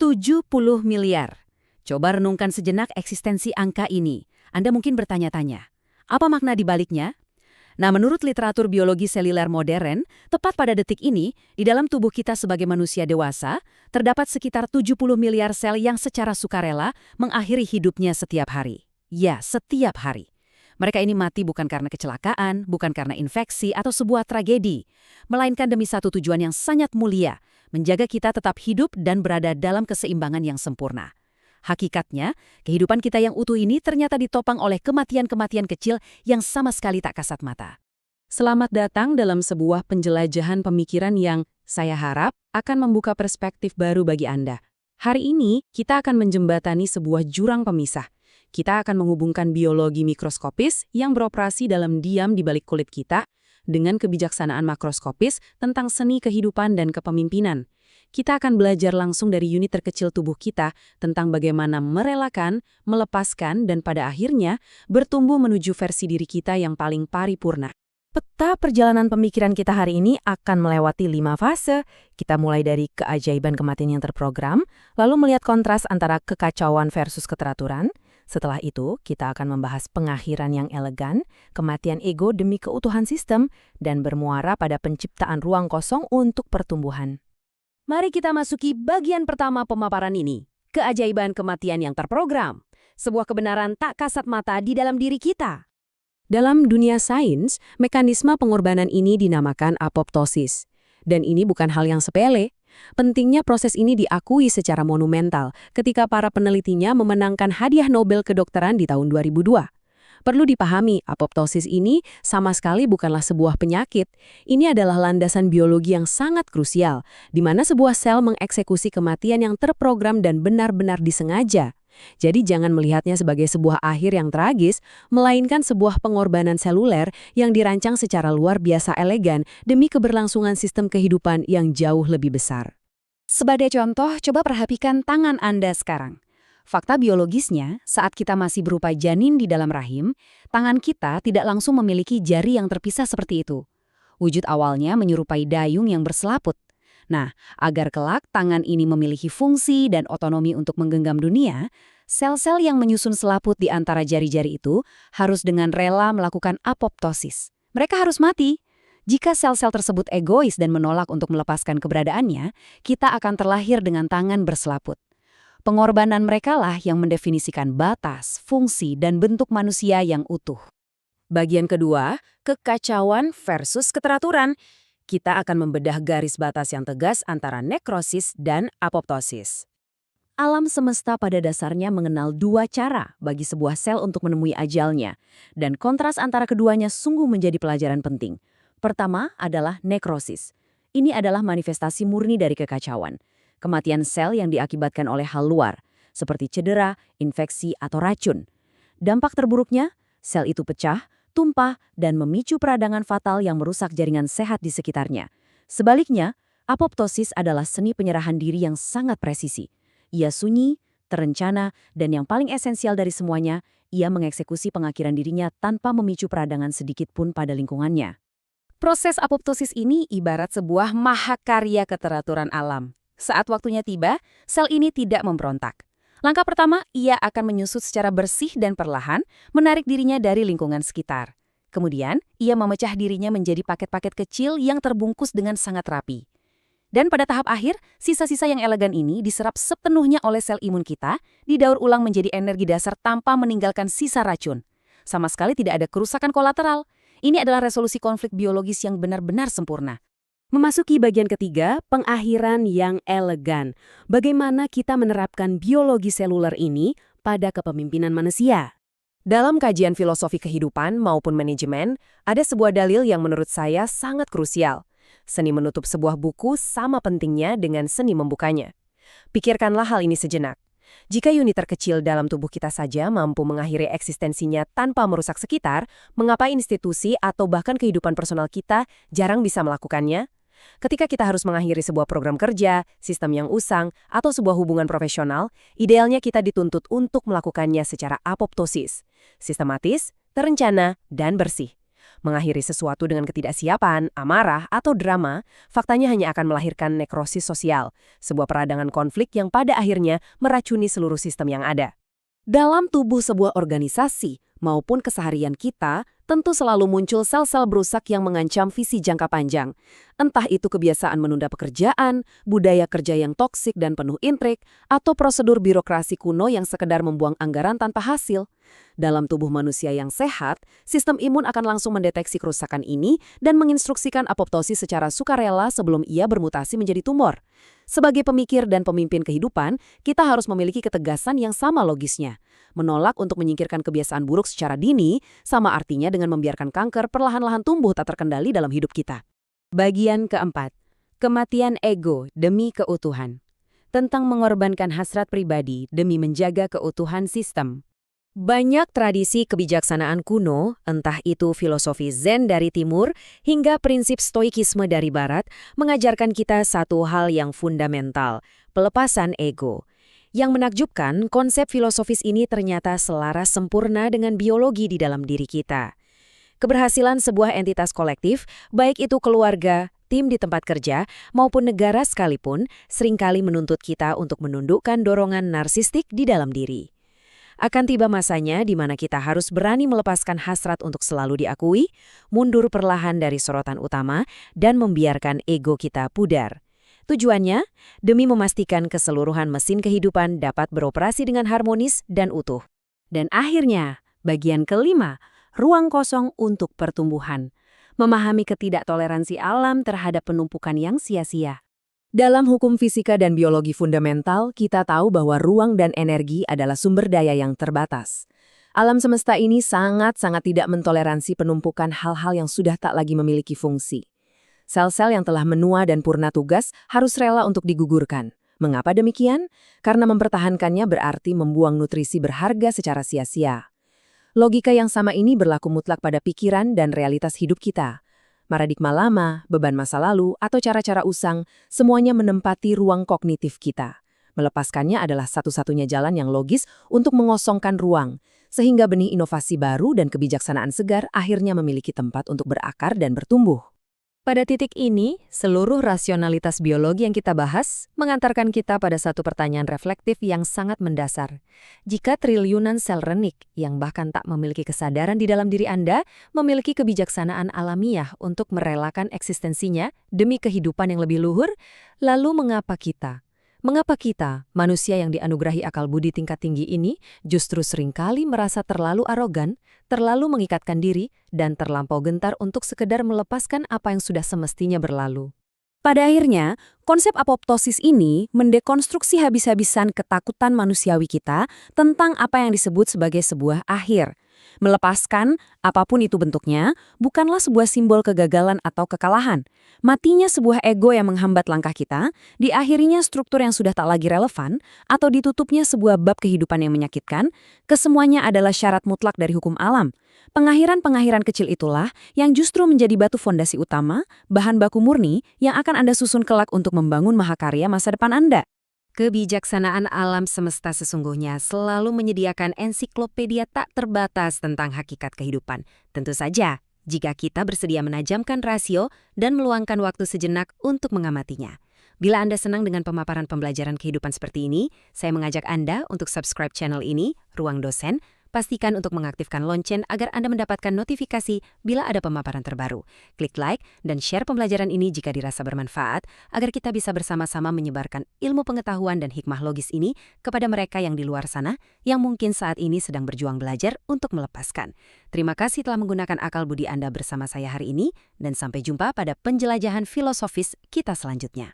70 miliar. Coba renungkan sejenak eksistensi angka ini. Anda mungkin bertanya-tanya, apa makna di baliknya? Nah, menurut literatur biologi seluler modern, tepat pada detik ini, di dalam tubuh kita sebagai manusia dewasa, terdapat sekitar 70 miliar sel yang secara sukarela mengakhiri hidupnya setiap hari. Ya, setiap hari. Mereka ini mati bukan karena kecelakaan, bukan karena infeksi atau sebuah tragedi, melainkan demi satu tujuan yang sangat mulia, menjaga kita tetap hidup dan berada dalam keseimbangan yang sempurna. Hakikatnya, kehidupan kita yang utuh ini ternyata ditopang oleh kematian-kematian kecil yang sama sekali tak kasat mata. Selamat datang dalam sebuah penjelajahan pemikiran yang, saya harap, akan membuka perspektif baru bagi Anda. Hari ini, kita akan menjembatani sebuah jurang pemisah. Kita akan menghubungkan biologi mikroskopis yang beroperasi dalam diam di balik kulit kita dengan kebijaksanaan makroskopis tentang seni kehidupan dan kepemimpinan. Kita akan belajar langsung dari unit terkecil tubuh kita tentang bagaimana merelakan, melepaskan, dan pada akhirnya bertumbuh menuju versi diri kita yang paling paripurna. Peta perjalanan pemikiran kita hari ini akan melewati 5 fase. Kita mulai dari keajaiban kematian yang terprogram, lalu melihat kontras antara kekacauan versus keteraturan. Setelah itu, kita akan membahas pengakhiran yang elegan, kematian ego demi keutuhan sistem, dan bermuara pada penciptaan ruang kosong untuk pertumbuhan. Mari kita masuki bagian pertama pemaparan ini, keajaiban kematian yang terprogram, sebuah kebenaran tak kasat mata di dalam diri kita. Dalam dunia sains, mekanisme pengorbanan ini dinamakan apoptosis. Dan ini bukan hal yang sepele. Pentingnya proses ini diakui secara monumental ketika para penelitinya memenangkan hadiah Nobel kedokteran di tahun 2002. Perlu dipahami, apoptosis ini sama sekali bukanlah sebuah penyakit. Ini adalah landasan biologi yang sangat krusial, di mana sebuah sel mengeksekusi kematian yang terprogram dan benar-benar disengaja. Jadi jangan melihatnya sebagai sebuah akhir yang tragis, melainkan sebuah pengorbanan seluler yang dirancang secara luar biasa elegan demi keberlangsungan sistem kehidupan yang jauh lebih besar. Sebagai contoh, coba perhatikan tangan Anda sekarang. Fakta biologisnya, saat kita masih berupa janin di dalam rahim, tangan kita tidak langsung memiliki jari yang terpisah seperti itu. Wujud awalnya menyerupai dayung yang berselaput. Nah, agar kelak tangan ini memiliki fungsi dan otonomi untuk menggenggam dunia, sel-sel yang menyusun selaput di antara jari-jari itu harus dengan rela melakukan apoptosis. Mereka harus mati. Jika sel-sel tersebut egois dan menolak untuk melepaskan keberadaannya, kita akan terlahir dengan tangan berselaput. Pengorbanan merekalah yang mendefinisikan batas, fungsi, dan bentuk manusia yang utuh. Bagian kedua, kekacauan versus keteraturan. Kita akan membedah garis batas yang tegas antara nekrosis dan apoptosis. Alam semesta pada dasarnya mengenal dua cara bagi sebuah sel untuk menemui ajalnya, dan kontras antara keduanya sungguh menjadi pelajaran penting. Pertama adalah nekrosis. Ini adalah manifestasi murni dari kekacauan. Kematian sel yang diakibatkan oleh hal luar, seperti cedera, infeksi, atau racun. Dampak terburuknya, sel itu pecah, tumpah, dan memicu peradangan fatal yang merusak jaringan sehat di sekitarnya. Sebaliknya, apoptosis adalah seni penyerahan diri yang sangat presisi. Ia sunyi, terencana, dan yang paling esensial dari semuanya, ia mengeksekusi pengakhiran dirinya tanpa memicu peradangan sedikit pun pada lingkungannya. Proses apoptosis ini ibarat sebuah mahakarya keteraturan alam. Saat waktunya tiba, sel ini tidak memberontak. Langkah pertama, ia akan menyusut secara bersih dan perlahan, menarik dirinya dari lingkungan sekitar. Kemudian, ia memecah dirinya menjadi paket-paket kecil yang terbungkus dengan sangat rapi. Dan pada tahap akhir, sisa-sisa yang elegan ini diserap sepenuhnya oleh sel imun kita, didaur ulang menjadi energi dasar tanpa meninggalkan sisa racun. Sama sekali tidak ada kerusakan kolateral. Ini adalah resolusi konflik biologis yang benar-benar sempurna. Memasuki bagian ketiga, pengakhiran yang elegan. Bagaimana kita menerapkan biologi seluler ini pada kepemimpinan manusia? Dalam kajian filosofi kehidupan maupun manajemen, ada sebuah dalil yang menurut saya sangat krusial. Seni menutup sebuah buku sama pentingnya dengan seni membukanya. Pikirkanlah hal ini sejenak. Jika unit terkecil dalam tubuh kita saja mampu mengakhiri eksistensinya tanpa merusak sekitar, mengapa institusi atau bahkan kehidupan personal kita jarang bisa melakukannya? Ketika kita harus mengakhiri sebuah program kerja, sistem yang usang, atau sebuah hubungan profesional, idealnya kita dituntut untuk melakukannya secara apoptosis, sistematis, terencana, dan bersih. Mengakhiri sesuatu dengan ketidaksiapan, amarah, atau drama, faktanya hanya akan melahirkan nekrosis sosial, sebuah peradangan konflik yang pada akhirnya meracuni seluruh sistem yang ada. Dalam tubuh sebuah organisasi maupun keseharian kita, tentu selalu muncul sel-sel berusak yang mengancam visi jangka panjang. Entah itu kebiasaan menunda pekerjaan, budaya kerja yang toksik dan penuh intrik, atau prosedur birokrasi kuno yang sekedar membuang anggaran tanpa hasil. Dalam tubuh manusia yang sehat, sistem imun akan langsung mendeteksi kerusakan ini dan menginstruksikan apoptosis secara sukarela sebelum ia bermutasi menjadi tumor. Sebagai pemikir dan pemimpin kehidupan, kita harus memiliki ketegasan yang sama logisnya. Menolak untuk menyingkirkan kebiasaan buruk secara dini, sama artinya dengan membiarkan kanker perlahan-lahan tumbuh tak terkendali dalam hidup kita. Bagian keempat, kematian ego demi keutuhan. Tentang mengorbankan hasrat pribadi demi menjaga keutuhan sistem. Banyak tradisi kebijaksanaan kuno, entah itu filosofi Zen dari timur hingga prinsip stoikisme dari barat, mengajarkan kita satu hal yang fundamental, pelepasan ego. Yang menakjubkan, konsep filosofis ini ternyata selaras sempurna dengan biologi di dalam diri kita. Keberhasilan sebuah entitas kolektif, baik itu keluarga, tim di tempat kerja, maupun negara sekalipun, seringkali menuntut kita untuk menundukkan dorongan narsistik di dalam diri. Akan tiba masanya di mana kita harus berani melepaskan hasrat untuk selalu diakui, mundur perlahan dari sorotan utama, dan membiarkan ego kita pudar. Tujuannya, demi memastikan keseluruhan mesin kehidupan dapat beroperasi dengan harmonis dan utuh. Dan akhirnya, bagian kelima, ruang kosong untuk pertumbuhan. Memahami ketidaktoleransi alam terhadap penumpukan yang sia-sia. Dalam hukum fisika dan biologi fundamental, kita tahu bahwa ruang dan energi adalah sumber daya yang terbatas. Alam semesta ini sangat-sangat tidak mentoleransi penumpukan hal-hal yang sudah tak lagi memiliki fungsi. Sel-sel yang telah menua dan purna tugas harus rela untuk digugurkan. Mengapa demikian? Karena mempertahankannya berarti membuang nutrisi berharga secara sia-sia. Logika yang sama ini berlaku mutlak pada pikiran dan realitas hidup kita. Paradigma lama, beban masa lalu, atau cara-cara usang, semuanya menempati ruang kognitif kita. Melepaskannya adalah satu-satunya jalan yang logis untuk mengosongkan ruang, sehingga benih inovasi baru dan kebijaksanaan segar akhirnya memiliki tempat untuk berakar dan bertumbuh. Pada titik ini, seluruh rasionalitas biologi yang kita bahas mengantarkan kita pada satu pertanyaan reflektif yang sangat mendasar. Jika triliunan sel renik yang bahkan tak memiliki kesadaran di dalam diri Anda memiliki kebijaksanaan alamiah untuk merelakan eksistensinya demi kehidupan yang lebih luhur, lalu mengapa kita, manusia yang dianugerahi akal budi tingkat tinggi ini, justru seringkali merasa terlalu arogan, terlalu mengikatkan diri, dan terlampau gentar untuk sekedar melepaskan apa yang sudah semestinya berlalu? Pada akhirnya, konsep apoptosis ini mendekonstruksi habis-habisan ketakutan manusiawi kita tentang apa yang disebut sebagai sebuah akhir. Melepaskan, apapun itu bentuknya, bukanlah sebuah simbol kegagalan atau kekalahan. Matinya sebuah ego yang menghambat langkah kita, diakhirinya struktur yang sudah tak lagi relevan, atau ditutupnya sebuah bab kehidupan yang menyakitkan, kesemuanya adalah syarat mutlak dari hukum alam. Pengakhiran-pengakhiran kecil itulah yang justru menjadi batu fondasi utama, bahan baku murni yang akan Anda susun kelak untuk membangun mahakarya masa depan Anda. Kebijaksanaan alam semesta sesungguhnya selalu menyediakan ensiklopedia tak terbatas tentang hakikat kehidupan. Tentu saja, jika kita bersedia menajamkan rasio dan meluangkan waktu sejenak untuk mengamatinya. Bila Anda senang dengan pemaparan pembelajaran kehidupan seperti ini, saya mengajak Anda untuk subscribe channel ini, Ruang Dosen. Pastikan untuk mengaktifkan lonceng agar Anda mendapatkan notifikasi bila ada pemaparan terbaru. Klik like dan share pembelajaran ini jika dirasa bermanfaat, agar kita bisa bersama-sama menyebarkan ilmu pengetahuan dan hikmah logis ini kepada mereka yang di luar sana, yang mungkin saat ini sedang berjuang belajar untuk melepaskan. Terima kasih telah menggunakan akal budi Anda bersama saya hari ini, dan sampai jumpa pada penjelajahan filosofis kita selanjutnya.